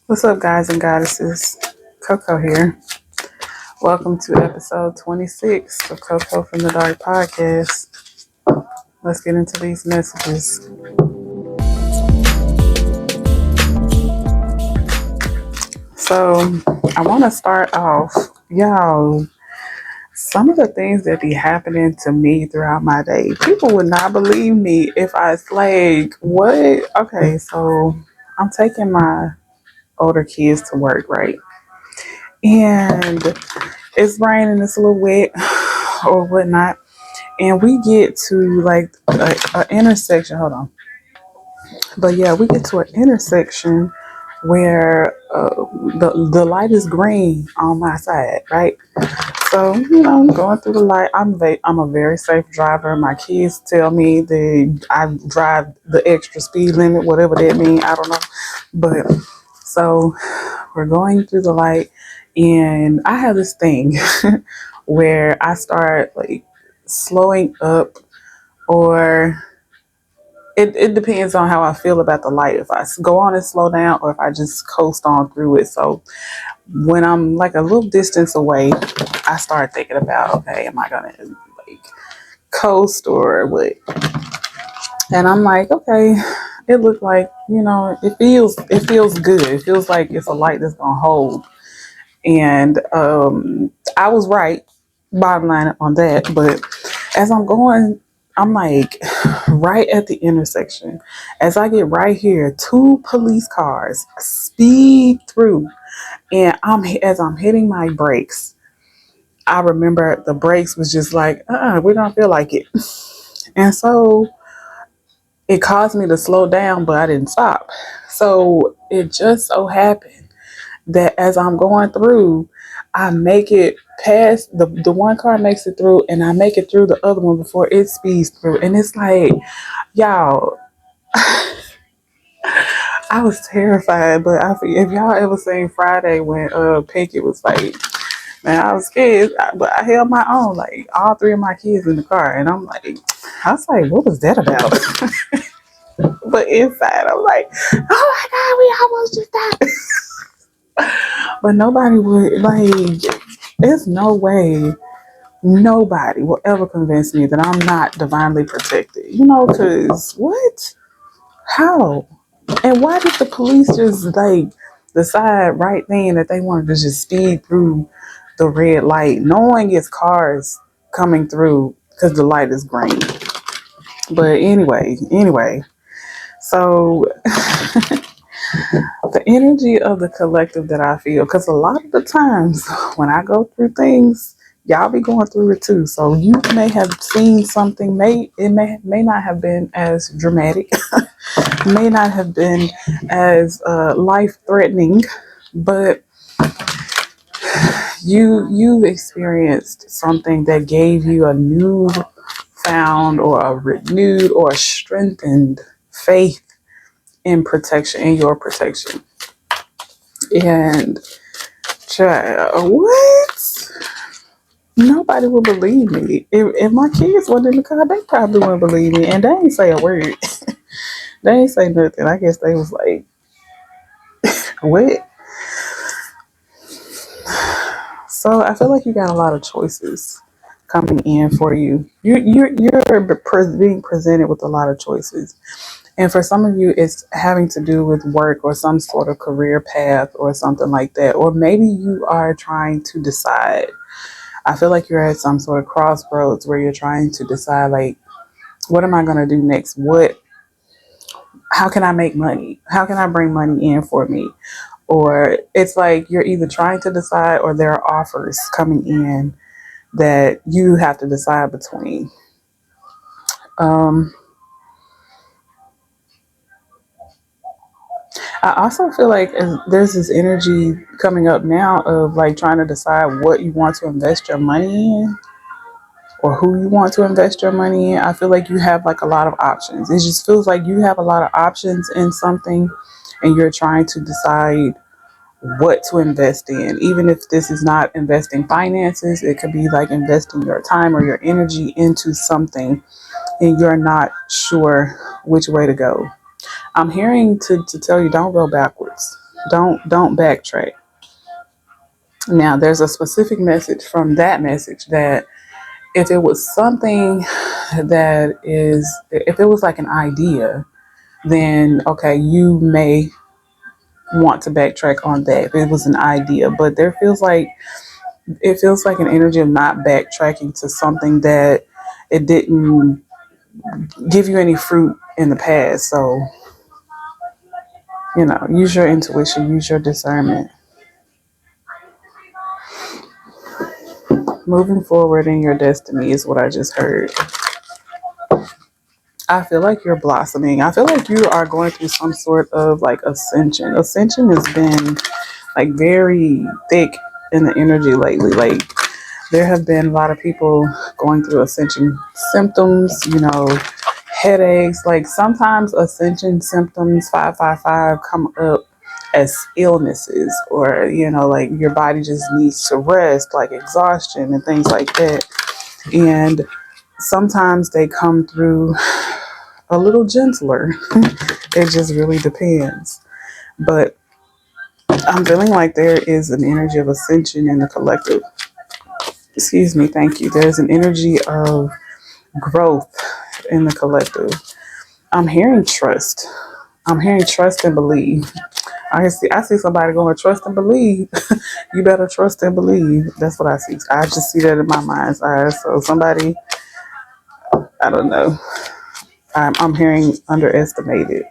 What's up, guys and goddesses? CoCo here. Welcome to episode 26 of CoCo from the Dark podcast. Let's get into these messages. So, I want to start off, y'all. Some of the things that be happening to me throughout my day, people would not believe me if I was like, what? Okay, so I'm taking my older kids to work, right? And it's raining, it's a little wet or whatnot. And we get to like a intersection. Hold on. But yeah, we get to an intersection where the light is green on my side, right? So I'm going through the light. I'm a very safe driver. My kids tell me that I drive the extra speed limit, whatever that means. I don't know, but so we're going through the light, and I have this thing where I start like slowing up, or it depends on how I feel about the light. If I go on and slow down, or if I just coast on through it. So when I'm like a little distance away, I start thinking about, okay, am I gonna like coast or what? And I'm like, okay, it looked like, it feels good. It feels like it's a light that's gonna hold. And I was right, bottom line on that. But as I'm going, I'm like right at the intersection. As I get right here, two police cars speed through, and as I'm hitting my brakes, I remember the brakes was just like, we don't feel like it. And so it caused me to slow down, but I didn't stop. So it just so happened that as I'm going through, I make it past the one car makes it through, and I make it through the other one before it speeds through. And it's like, y'all, I was terrified. But if y'all ever seen Friday when Pinkett was like, man, I was scared, but I held my own. Like all three of my kids in the car, and I was like, what was that about? But inside, I'm like, oh my God, we almost just died. But nobody would like. There's no way nobody will ever convince me that I'm not divinely protected. Because what? How? And why did the police just like decide right then that they wanted to just speed through the red light, knowing it's cars coming through because the light is green? But anyway, so the energy of the collective that I feel, because a lot of the times when I go through things, y'all be going through it too. So you may have seen something, may not have been as dramatic, may not have been as life threatening, but you've experienced something that gave you a new found or a renewed or a strengthened faith in protection, in your protection. And child, what? Nobody would believe me. If my kids wasn't in the car, they probably wouldn't believe me. And they ain't say a word. They ain't say nothing. I guess they was like, what? So I feel like you got a lot of choices coming in for you. You're being presented with a lot of choices. And for some of you, it's having to do with work or some sort of career path or something like that. Or maybe you are trying to decide. I feel like you're at some sort of crossroads where you're trying to decide, like, what am I going to do next? How can I make money? How can I bring money in for me? Or it's like you're either trying to decide or there are offers coming in that you have to decide between. I also feel like there's this energy coming up now of like trying to decide what you want to invest your money in or who you want to invest your money in. I feel like you have like a lot of options. It just feels like you have a lot of options in something and you're trying to decide what to invest in. Even if this is not investing finances, it could be like investing your time or your energy into something and you're not sure which way to go. I'm hearing to tell you, don't go backwards. Don't backtrack. Now, there's a specific message from that message that if it was something that is, if it was like an idea, then okay, you may want to backtrack on that if it was an idea. But it feels like an energy of not backtracking to something that it didn't give you any fruit in the past. So, use your intuition, use your discernment. Moving forward in your destiny is what I just heard. I feel like you're blossoming. I feel like you are going through some sort of like ascension. Ascension has been like very thick in the energy lately. Like there have been a lot of people going through ascension symptoms, headaches. Like sometimes ascension symptoms 555 come up as illnesses, or like your body just needs to rest, like exhaustion and things like that. And sometimes they come through a little gentler. It just really depends. But I'm feeling like there is an energy of ascension in the collective. Excuse me, thank you. There's an energy of growth in the collective. I'm hearing trust. I'm hearing trust and believe. I see somebody going trust and believe. You better trust and believe. That's what I see. I just see that in my mind's eye. So somebody, I don't know. I'm hearing underestimated.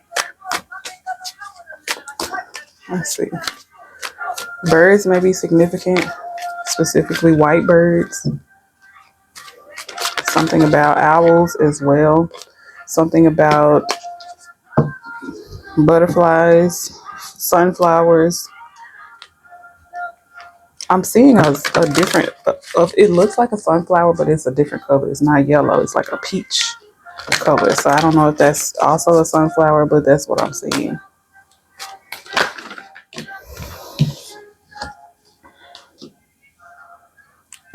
Let's see. Birds may be significant, specifically white birds. Something about owls as well. Something about butterflies, sunflowers. I'm seeing a different, it looks like a sunflower, but it's a different color. It's not yellow. It's like a peach color. So I don't know if that's also a sunflower, but that's what I'm seeing.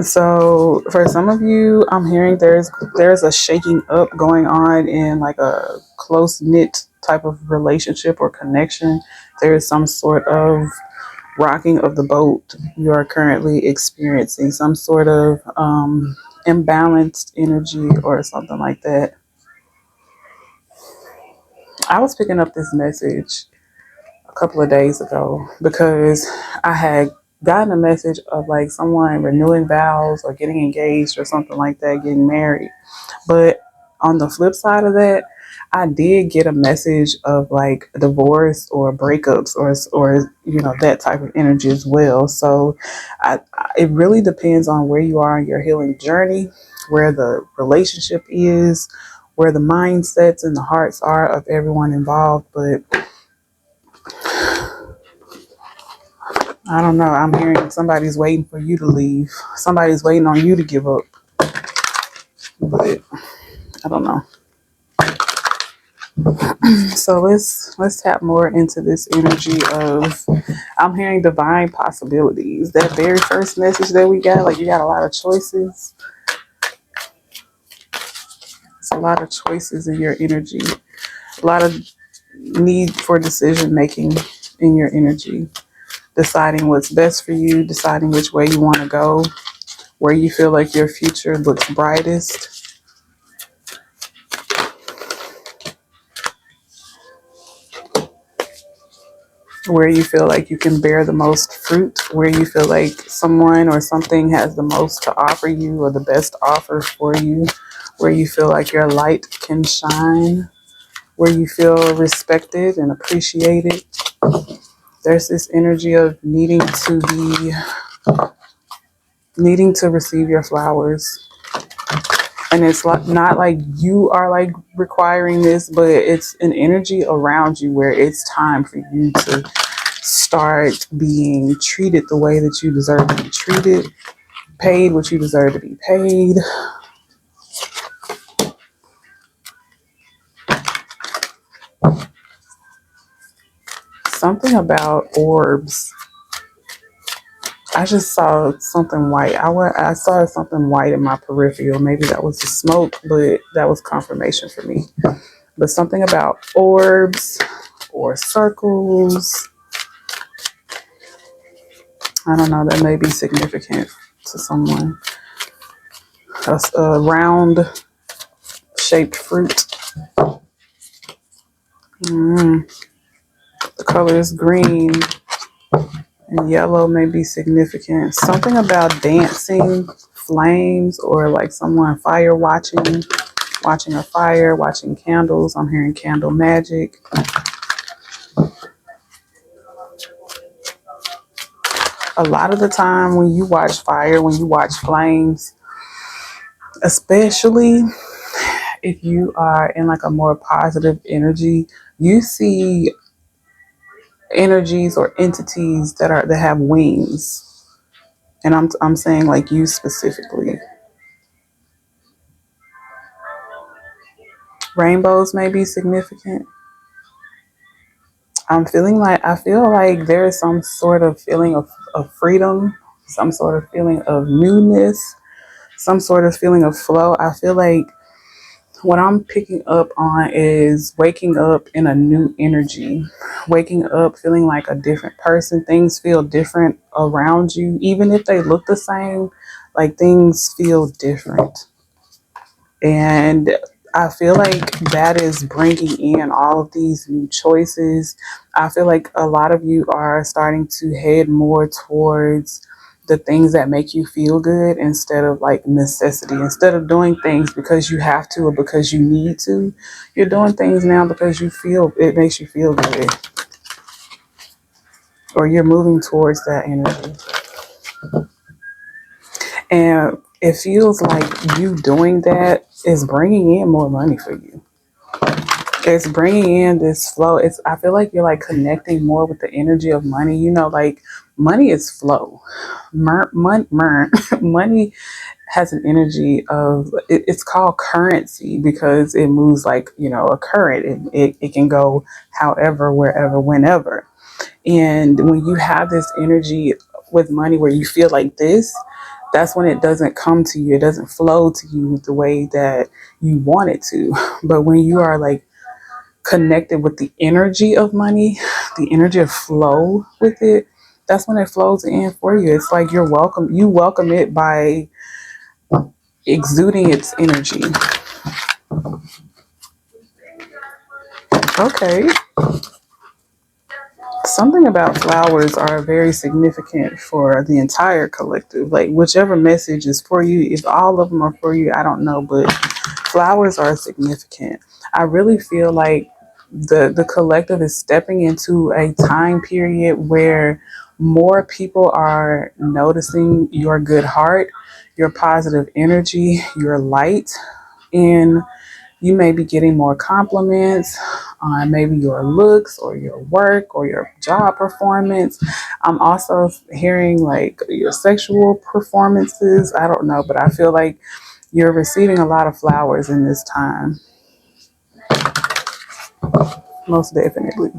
So for some of you, I'm hearing there's a shaking up going on in like a close knit type of relationship or connection. There is some sort of rocking of the boat. You are currently experiencing some sort of imbalanced energy or something like that. I was picking up this message a couple of days ago because I had gotten a message of like someone renewing vows or getting engaged or something like that, getting married. But on the flip side of that, I did get a message of like divorce or breakups or that type of energy as well. So it really depends on where you are in your healing journey, where the relationship is, where the mindsets and the hearts are of everyone involved. But I don't know. I'm hearing somebody's waiting for you to leave. Somebody's waiting on you to give up. But I don't know. So let's tap more into this energy of, I'm hearing divine possibilities. That very first message that we got, like you got a lot of choices. It's a lot of choices in your energy. A lot of need for decision making in your energy. Deciding what's best for you, deciding which way you want to go, where you feel like your future looks brightest. Where you feel like you can bear the most fruit, where you feel like someone or something has the most to offer you or the best offer for you, where you feel like your light can shine, where you feel respected and appreciated. There's this energy of needing to receive your flowers. And it's like not like you are like requiring this, but it's an energy around you where it's time for you to start being treated the way that you deserve to be treated, paid what you deserve to be paid. Something about orbs. I just saw something white. I saw something white in my peripheral. Maybe that was the smoke, but that was confirmation for me. But something about orbs or circles. I don't know, that may be significant to someone. A round shaped fruit. The color is green and yellow may be significant. Something about dancing, flames, or like someone fire watching, watching a fire, watching candles. I'm hearing candle magic. A lot of the time when you watch fire, when you watch flames, especially if you are in like a more positive energy, you see energies or entities that have wings. And I'm saying like you specifically. Rainbows may be significant. I feel like there is some sort of feeling of freedom, some sort of feeling of newness, some sort of feeling of flow. I feel like what I'm picking up on is waking up in a new energy, waking up feeling like a different person. Things feel different around you, even if they look the same, like things feel different. And I feel like that is bringing in all of these new choices. I feel like a lot of you are starting to head more towards the things that make you feel good instead of like necessity. Instead of doing things because you have to or because you need to, you're doing things now because you feel it makes you feel good, or you're moving towards that energy. And it feels like you doing that is bringing in more money for you. It's bringing in this flow. I feel like you're like connecting more with the energy of money. You know, like money is flow. Money has an energy of it's called currency because it moves like, you know, a current. It can go however, wherever, whenever. And when you have this energy with money where you feel like this, that's when it doesn't come to you. It doesn't flow to you the way that you want it to. But when you are like connected with the energy of money, the energy of flow with it, that's when it flows in for you. It's like you welcome it by exuding its energy. Okay. Something about flowers are very significant for the entire collective. Like whichever message is for you, if all of them are for you, I don't know, but flowers are significant. I really feel like the collective is stepping into a time period where more people are noticing your good heart, your positive energy, your light, and you may be getting more compliments on maybe your looks or your work or your job performance. I'm also hearing like your sexual performances. I don't know, but I feel like you're receiving a lot of flowers in this time. Most definitely.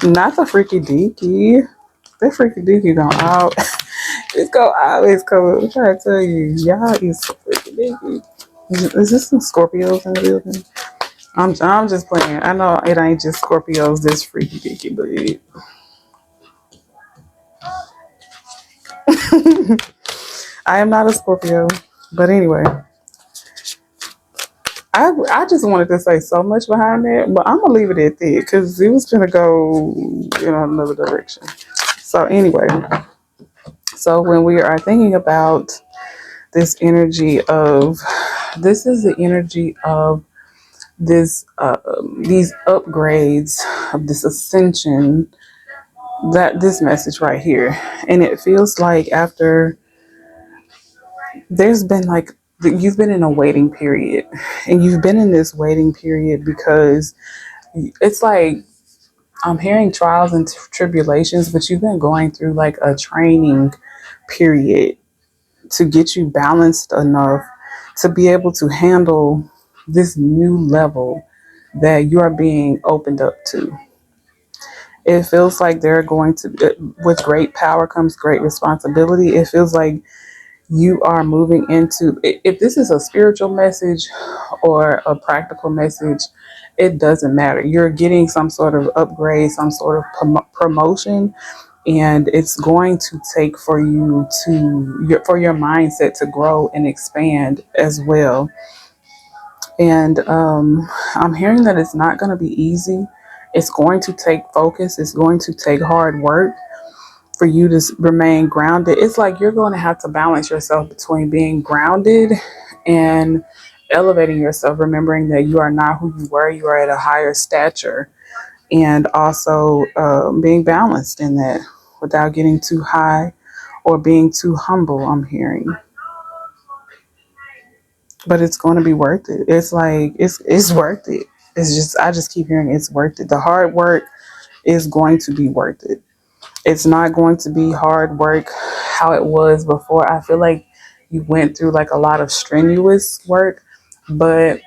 Not the freaky deaky. The freaky deaky gonna all it's gonna always come up. I'm trying to tell you, y'all is freaky deaky. Is this some Scorpios in the building? I'm just playing. I know it ain't just Scorpios this freaky deaky, but I am not a Scorpio. But anyway, I just wanted to say so much behind that, but I'm gonna leave it at that because it was gonna go in another direction. So anyway, so when we are thinking about this energy of this is the energy of these upgrades of this ascension, that this message right here. And it feels like after there's been like you've been in a waiting period, and you've been in this waiting period because it's like I'm hearing trials and tribulations, but you've been going through like a training period to get you balanced enough to be able to handle this new level that you are being opened up to. It feels like they're going to, with great power comes great responsibility. It feels like you are moving into, if this is a spiritual message or a practical message, it doesn't matter. You're getting some sort of upgrade, some sort of promotion, and it's going to take for you for your mindset to grow and expand as well. And I'm hearing that it's not going to be easy. It's going to take focus. It's going to take hard work for you to remain grounded. It's like you're going to have to balance yourself between being grounded and elevating yourself, remembering that you are not who you were. You are at a higher stature, and also being balanced in that without getting too high or being too humble. I'm hearing, but it's going to be worth it. It's like it's worth it. It's just I just keep hearing it's worth it. The hard work is going to be worth it. It's not going to be hard work how it was before. I feel like you went through like a lot of strenuous work, but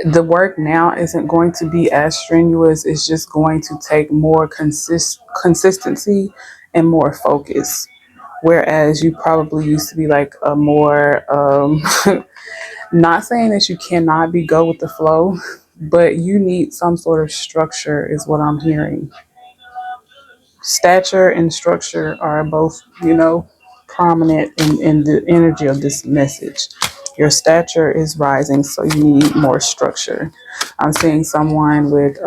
the work now isn't going to be as strenuous. It's just going to take more consistency and more focus. Whereas you probably used to be like a more, not saying that you cannot be go with the flow, but you need some sort of structure, is what I'm hearing. Stature and structure are both, prominent in the energy of this message. Your stature is rising, so you need more structure. I'm seeing someone with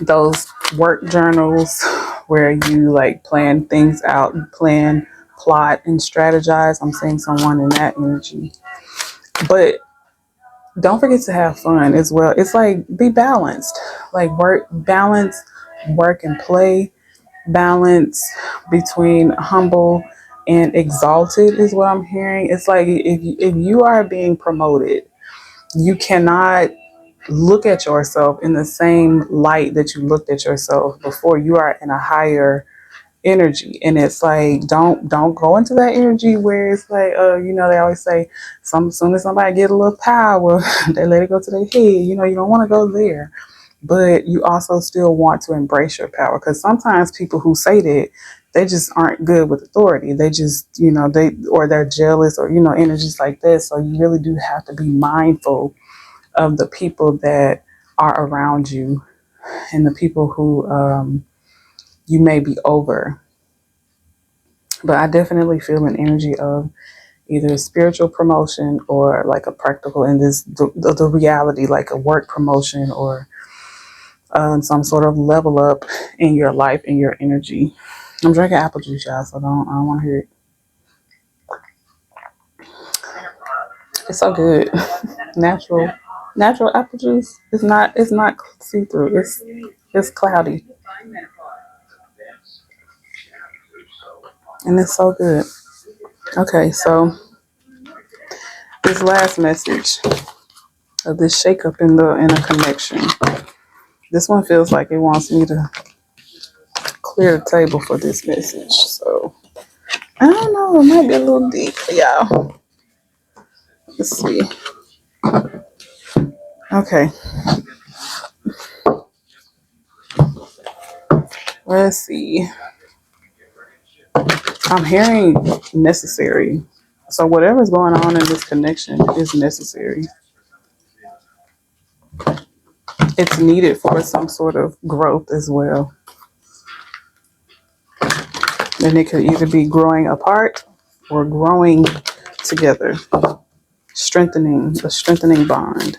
those work journals where you like plan things out, plan, plot, and strategize. I'm seeing someone in that energy. But don't forget to have fun as well. It's like be balanced, like work and play, balance between humble and exalted is what I'm hearing. It's like if you are being promoted, you cannot look at yourself in the same light that you looked at yourself before. You are in a higher energy, and it's like don't go into that energy where it's like they always say soon as somebody get a little power they let it go to their head. You don't want to go there, but you also still want to embrace your power, because sometimes people who say that they just aren't good with authority. They just they're jealous, or energies like this. So you really do have to be mindful of the people that are around you and the people who you may be over. But I definitely feel an energy of either a spiritual promotion or like a practical, in this the reality, like a work promotion, or some sort of level up in your life and your energy. I'm drinking apple juice, y'all, so I don't want to hear it. It's so good. Natural apple juice. It's not see through. It's cloudy and it's so good. Okay, so this last message of this shakeup in a connection. This one feels like it wants me to clear the table for this message. So I don't know. It might be a little deep for y'all. Let's see. Okay, let's see. I'm hearing necessary. So whatever's going on in this connection is necessary. It's needed for some sort of growth as well. And it could either be growing apart or growing together, strengthening a strengthening bond.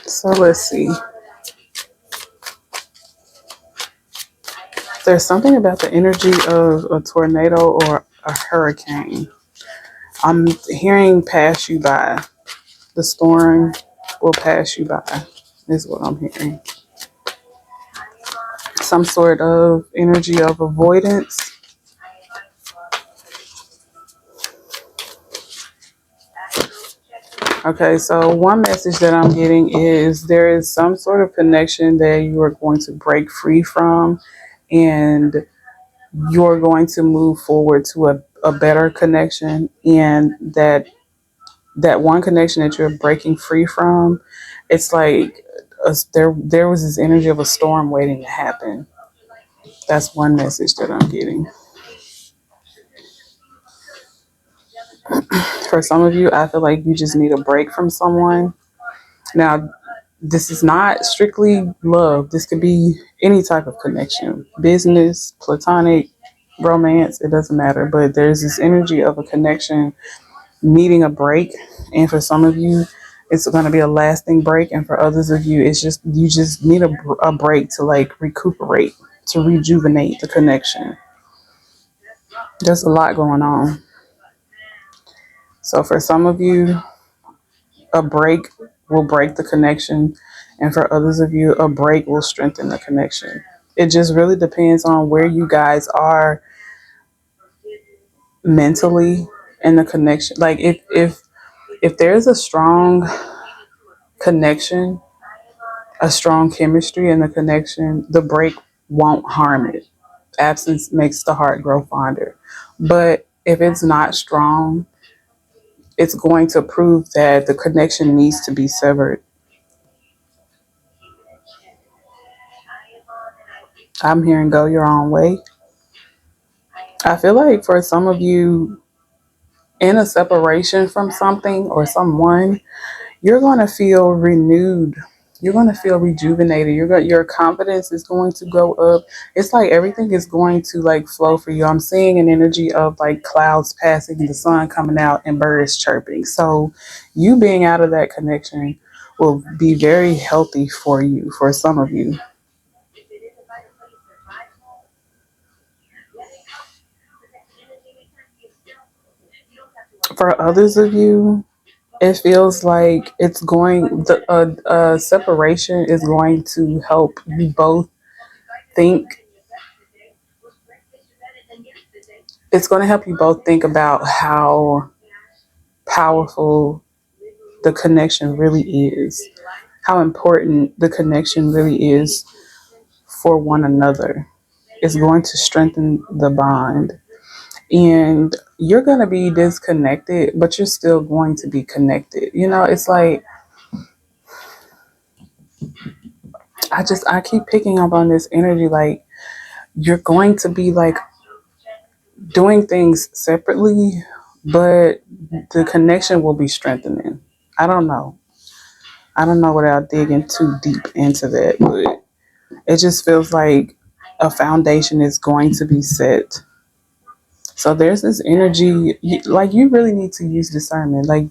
So let's see. There's something about the energy of a tornado or a hurricane. I'm hearing pass you by. The storm will pass you by, is what I'm hearing. Some sort of energy of avoidance. Okay, so one message that I'm getting is there is some sort of connection that you are going to break free from, and you're going to move forward to a better connection. And that one connection that you're breaking free from, it's like there was this energy of a storm waiting to happen. That's one message that I'm getting. For some of you, I feel like you just need a break from someone. Now, This is not strictly love. This could be any type of connection, business, platonic, romance, it doesn't matter. But there's this energy of a connection needing a break. And for some of you, it's going to be a lasting break. And for others of you, it's just, you just need a break to like recuperate, to rejuvenate the connection. There's a lot going on. So for some of you, a break will break the connection. And for others of you, a break will strengthen the connection. It just really depends on where you guys are mentally in the connection. Like if there's a strong connection, a strong chemistry in the connection, the break won't harm it. Absence makes the heart grow fonder. But if it's not strong, it's going to prove that the connection needs to be severed. I'm hearing go your own way. I feel like for some of you in a separation from something or someone, you're going to feel renewed. You're going to feel rejuvenated. Your confidence is going to go up. It's like everything is going to like flow for you. I'm seeing an energy of like clouds passing, the sun coming out, and birds chirping. So you being out of that connection will be very healthy for you, for some of you. For others of you, it feels like it's going, the separation is going to help you both think. It's going to help you both think about how powerful the connection really is, how important the connection really is for one another. It's going to strengthen the bond. And you're going to be disconnected, but you're still going to be connected. You know, it's like, I keep picking up on this energy. Like, you're going to be like doing things separately, but the connection will be strengthening. I don't know. I don't know without digging too deep into that, but it just feels like a foundation is going to be set. So there's this energy, like you really need to use discernment. Like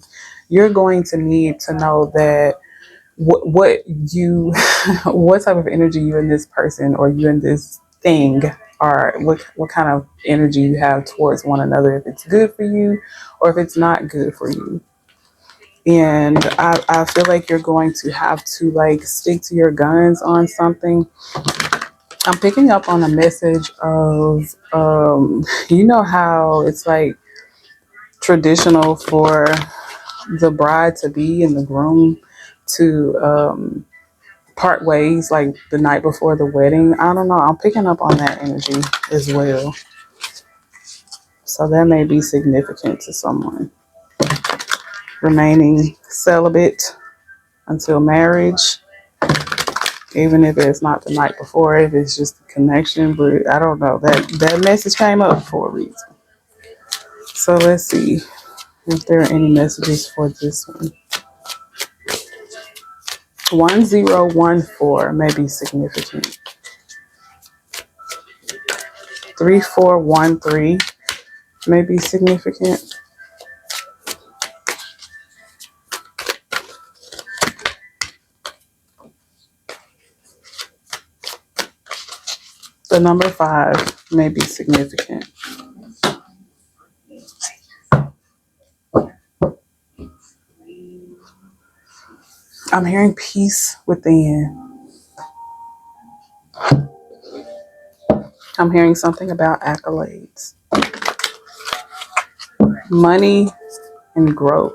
you're going to need to know that what you, what type of energy you and this person or you and this thing are, what kind of energy you have towards one another, if it's good for you or if it's not good for you. And I feel like you're going to have to like stick to your guns on something. I'm picking up on a message of, you know how it's like traditional for the bride to be and the groom to part ways like the night before the wedding. I don't know. I'm picking up on that energy as well. So that may be significant to someone. Remaining celibate until marriage, even if it's not the night before, if it's just a connection. But I don't know. That message came up for a reason. So let's see if there are any messages for this one. 1014 may be significant. 3413 may be significant. The number 5 may be significant. I'm hearing peace within. I'm hearing something about accolades, money, and growth.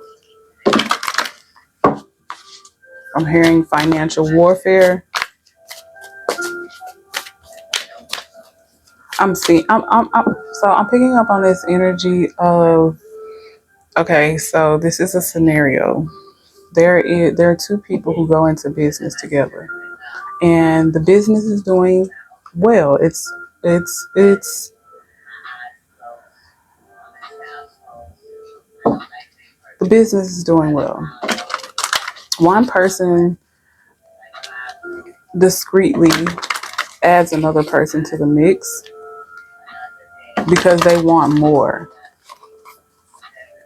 I'm hearing financial warfare. So I'm picking up on this energy of, okay, so this is a scenario. There are two people who go into business together, and the business is doing well. It's the business is doing well. One person discreetly adds another person to the mix because they want more.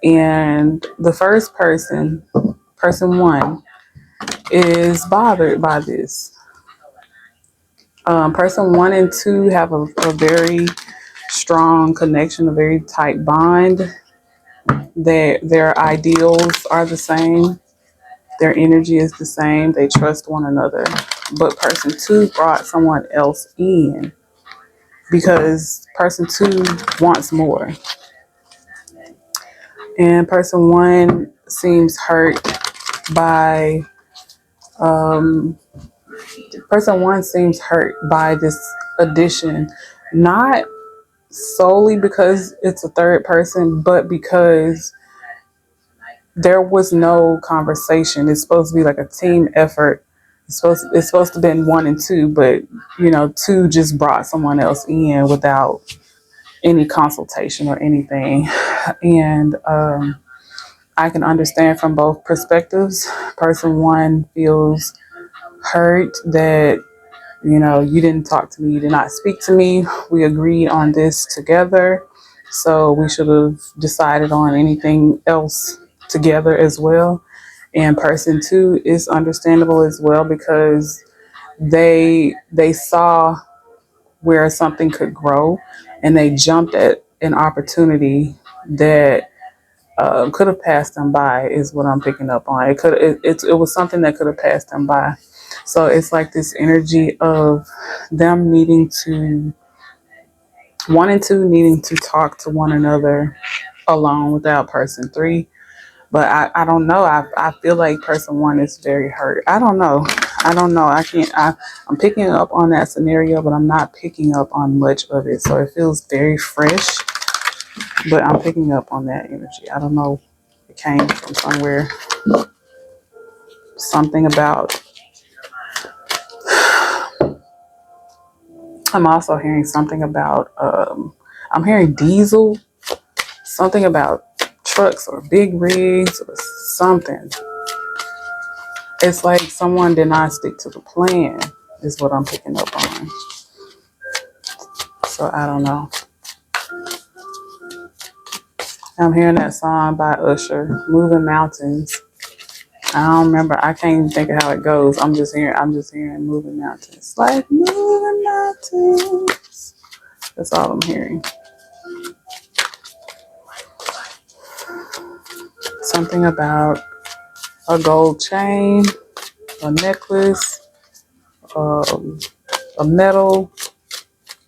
And the first person, person one, is bothered by this. Person one and two have a very strong connection, a very tight bond. Their ideals are the same. Their energy is the same. They trust one another. But person two brought someone else in because person two wants more. And person one seems hurt by person one seems hurt by this addition, not solely because it's a third person, but because there was no conversation. It's supposed to be like a team effort. It's supposed to have been one and two, but two just brought someone else in without any consultation or anything. And I can understand from both perspectives. Person one feels hurt that you didn't talk to me, you did not speak to me. We agreed on this together, so we should have decided on anything else together as well. And person two is understandable as well because they saw where something could grow, and they jumped at an opportunity that could have passed them by. Is what I'm picking up on. It was something that could have passed them by. So it's like this energy of them needing to talk to one another alone without person three. But I don't know. I feel like person one is very hurt. I don't know. I can't. I'm picking up on that scenario, but I'm not picking up on much of it. So it feels very fresh, but I'm picking up on that energy. I don't know. It came from somewhere. Something about. I'm also hearing something about. I'm hearing diesel. Something about trucks or big rigs or something. It's like someone did not stick to the plan, is what I'm picking up on. So I don't know. I'm hearing that song by Usher, Moving Mountains. I don't remember. I can't even think of how it goes. I'm just hearing Moving Mountains. Like moving mountains. That's all I'm hearing. Something about a gold chain, a necklace, a medal,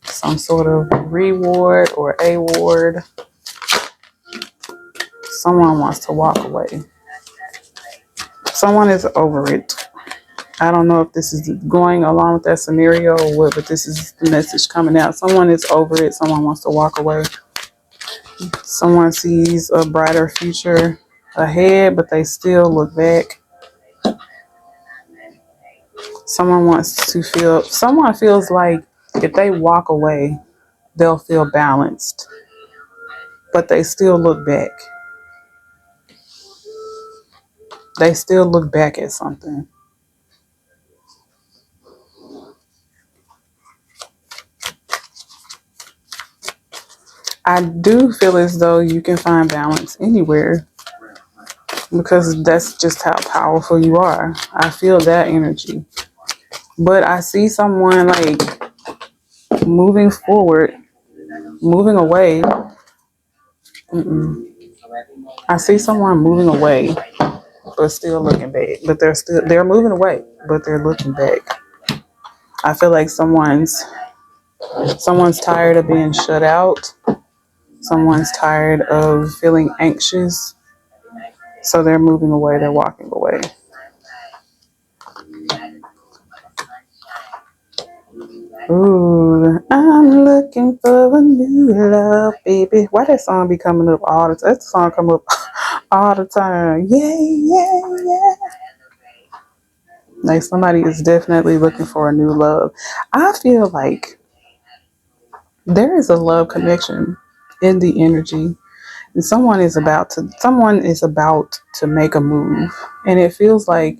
some sort of reward or award. Someone wants to walk away. Someone is over it. I don't know if this is going along with that scenario or what, but this is the message coming out. Someone is over it. Someone wants to walk away. Someone sees a brighter future ahead, but they still look back. Someone feels like if they walk away, they'll feel balanced, but they still look back. They still look back at something. I do feel as though you can find balance anywhere because that's just how powerful you are. I feel that energy. But I see someone like moving forward, moving away. I see someone moving away, but still looking back. But they're moving away, but they're looking back. I feel like someone's tired of being shut out. Someone's tired of feeling anxious. So they're moving away, they're walking away. Ooh, I'm looking for a new love, baby. Why that song be coming up all the time? That song come up all the time. Yeah, yeah, yeah. Like somebody is definitely looking for a new love. I feel like there is a love connection in the energy. And someone is about to make a move. And it feels like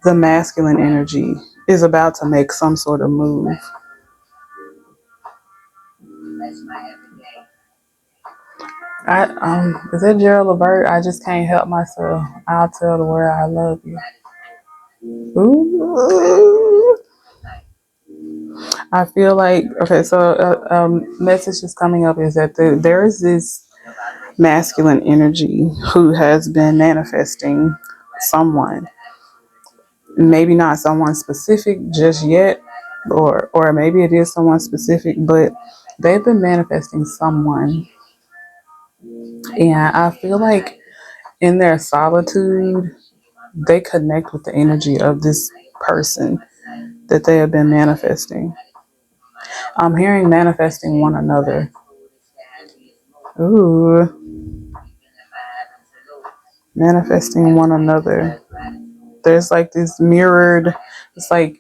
the masculine energy is about to make some sort of move. Is that Gerald Levert? I just can't help myself. I'll tell the world I love you. Ooh. I feel like, okay, so message is coming up is that there is this masculine energy who has been manifesting someone. Maybe not someone specific just yet, or maybe it is someone specific, but they've been manifesting someone. And I feel like in their solitude, they connect with the energy of this person that they have been manifesting. I'm hearing manifesting one another. Ooh, manifesting one another. There's like this mirrored, it's like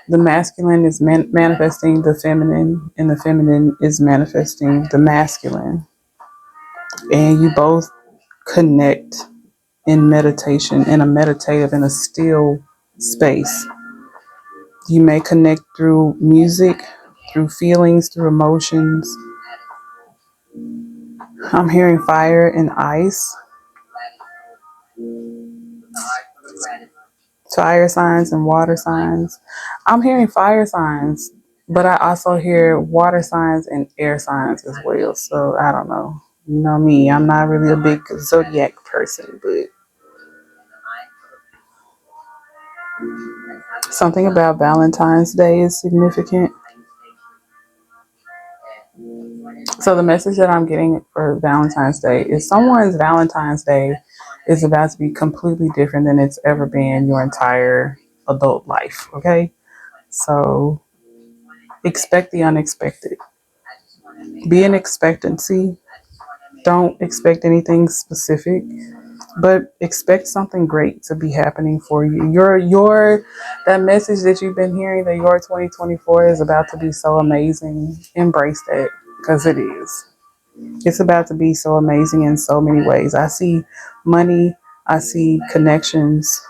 the masculine is manifesting the feminine, and the feminine is manifesting the masculine. And you both connect in meditation, in a meditative, in a still space. You may connect through music, through feelings, through emotions. I'm hearing fire and ice, fire signs and water signs. I'm hearing fire signs, but I also hear water signs and air signs as well. So I don't know. You know me, I'm not really a big zodiac person, but something about Valentine's Day is significant. So the message that I'm getting for Valentine's Day is someone's Valentine's Day is about to be completely different than it's ever been your entire adult life. Okay. So expect the unexpected. Be in expectancy. Don't expect anything specific, but expect something great to be happening for you. Your that message that you've been hearing that your 2024 is about to be so amazing. Embrace that, because it is. It's about to be so amazing in so many ways. I see money, I see connections,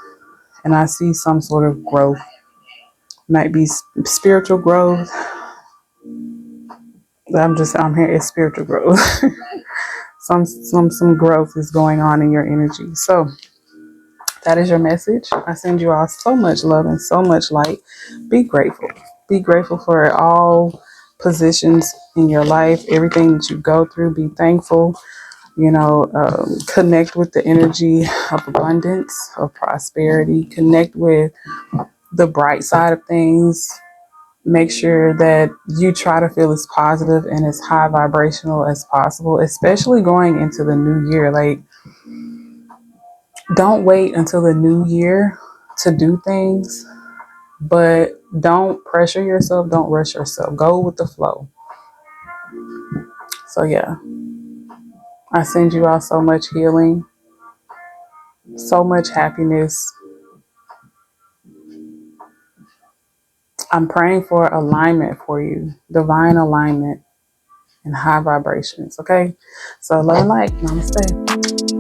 and I see some sort of growth. Might be spiritual growth. I'm here. It's spiritual growth. some growth is going on in your energy. So that is your message. I send you all so much love and so much light. Be grateful. Be grateful for all positions in your life, everything that you go through. Be thankful. Connect with the energy of abundance, of prosperity. Connect with the bright side of things. Make sure that you try to feel as positive and as high vibrational as possible, especially going into the new year. Like, don't wait until the new year to do things, but don't pressure yourself. Don't rush yourself. Go with the flow. So, yeah, I send you all so much healing, so much happiness. I'm praying for alignment for you, divine alignment and high vibrations. Okay. So, love and light. Namaste.